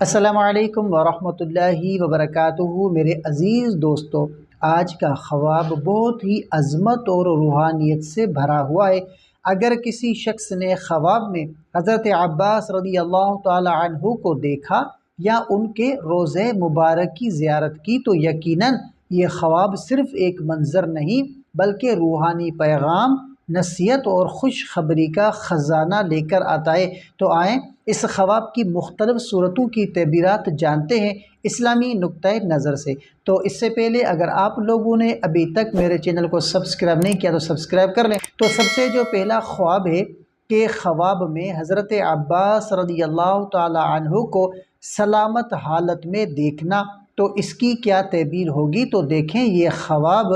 السلام علیکم ورحمۃ اللہ وبرکاتہ۔ میرے عزیز دوستو، آج کا خواب بہت ہی عظمت اور روحانیت سے بھرا ہوا ہے۔ اگر کسی شخص نے خواب میں حضرت عباس رضی اللہ تعالی عنہ کو دیکھا یا ان کے روضہ مبارک کی زیارت کی تو یقیناً یہ خواب صرف ایک منظر نہیں بلکہ روحانی پیغام، نصیحت اور خوشخبری کا خزانہ لے کر آتا ہے۔ تو آئیں اس خواب کی مختلف صورتوں کی تعبیرات جانتے ہیں اسلامی نقطۂ نظر سے۔ تو اس سے پہلے اگر آپ لوگوں نے ابھی تک میرے چینل کو سبسکرائب نہیں کیا تو سبسکرائب کر لیں۔ تو سب سے جو پہلا خواب ہے کہ خواب میں حضرت عباس رضی اللہ تعالی عنہ کو سلامت حالت میں دیکھنا، تو اس کی کیا تعبیر ہوگی؟ تو دیکھیں، یہ خواب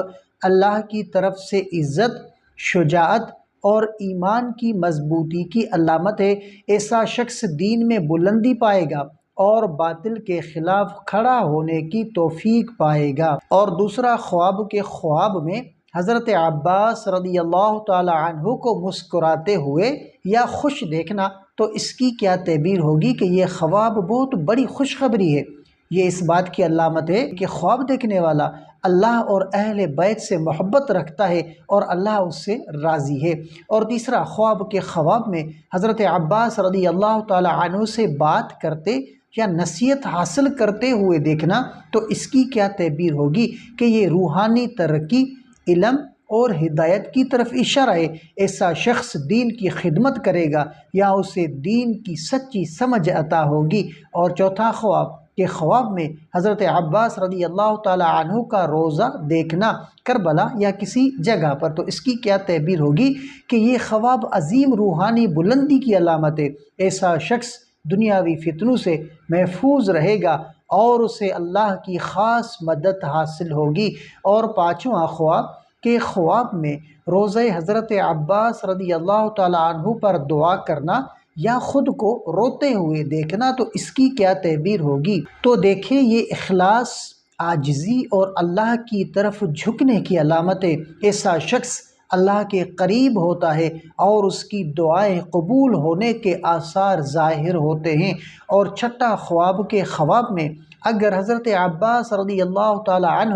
اللہ کی طرف سے عزت، شجاعت اور ایمان کی مضبوطی کی علامت ہے۔ ایسا شخص دین میں بلندی پائے گا اور باطل کے خلاف کھڑا ہونے کی توفیق پائے گا۔ اور دوسرا خواب کے خواب میں حضرت عباس رضی اللہ تعالی عنہ کو مسکراتے ہوئے یا خوش دیکھنا، تو اس کی کیا تعبیر ہوگی کہ یہ خواب بہت بڑی خوشخبری ہے۔ یہ اس بات کی علامت ہے کہ خواب دیکھنے والا اللہ اور اہل بیت سے محبت رکھتا ہے اور اللہ اس سے راضی ہے۔ اور تیسرا خواب کے خواب میں حضرت عباس رضی اللہ تعالی عنہ سے بات کرتے یا نصیحت حاصل کرتے ہوئے دیکھنا، تو اس کی کیا تعبیر ہوگی کہ یہ روحانی ترقی، علم اور ہدایت کی طرف اشارہ ہے۔ ایسا شخص دین کی خدمت کرے گا یا اسے دین کی سچی سمجھ عطا ہوگی۔ اور چوتھا خواب کہ خواب میں حضرت عباس رضی اللہ تعالی عنہ کا روضہ دیکھنا کربلا یا کسی جگہ پر، تو اس کی کیا تعبیر ہوگی کہ یہ خواب عظیم روحانی بلندی کی علامت ہے۔ ایسا شخص دنیاوی فتنوں سے محفوظ رہے گا اور اسے اللہ کی خاص مدد حاصل ہوگی۔ اور پانچواں خواب کہ خواب میں روضہ حضرت عباس رضی اللہ تعالی عنہ پر دعا کرنا یا خود کو روتے ہوئے دیکھنا، تو اس کی کیا تعبیر ہوگی؟ تو دیکھیں، یہ اخلاص، عاجزی اور اللہ کی طرف جھکنے کی علامت ہے۔ ایسا شخص اللہ کے قریب ہوتا ہے اور اس کی دعائیں قبول ہونے کے آثار ظاہر ہوتے ہیں۔ اور چھٹا خواب کے خواب میں اگر حضرت عباس رضی اللہ تعالی عنہ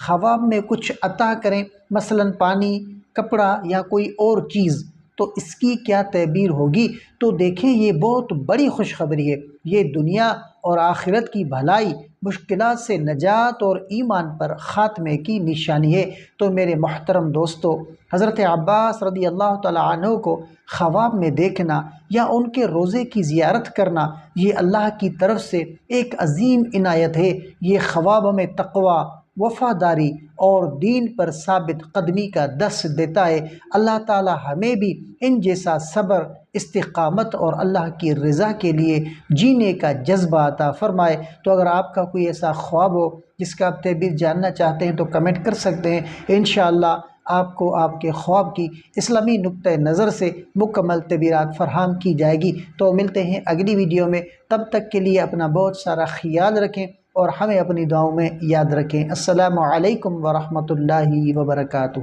خواب میں کچھ عطا کریں، مثلاً پانی، کپڑا یا کوئی اور چیز، تو اس کی کیا تعبیر ہوگی؟ تو دیکھیں، یہ بہت بڑی خوشخبری ہے۔ یہ دنیا اور آخرت کی بھلائی، مشکلات سے نجات اور ایمان پر خاتمے کی نشانی ہے۔ تو میرے محترم دوستو، حضرت عباس رضی اللہ تعالی عنہ کو خواب میں دیکھنا یا ان کے روضے کی زیارت کرنا، یہ اللہ کی طرف سے ایک عظیم عنایت ہے۔ یہ خواب ہمیں تقوی، وفاداری اور دین پر ثابت قدمی کا درس دیتا ہے۔ اللہ تعالی ہمیں بھی ان جیسا صبر، استقامت اور اللہ کی رضا کے لیے جینے کا جذبہ عطا فرمائے۔ تو اگر آپ کا کوئی ایسا خواب ہو جس کا آپ تعبیر جاننا چاہتے ہیں تو کمنٹ کر سکتے ہیں۔ انشاءاللہ آپ کو آپ کے خواب کی اسلامی نقطۂ نظر سے مکمل تعبیرات فراہم کی جائے گی۔ تو ملتے ہیں اگلی ویڈیو میں، تب تک کے لیے اپنا بہت سارا خیال رکھیں اور ہمیں اپنی دعاؤں میں یاد رکھیں۔ السلام علیکم ورحمۃ اللہ وبرکاتہ۔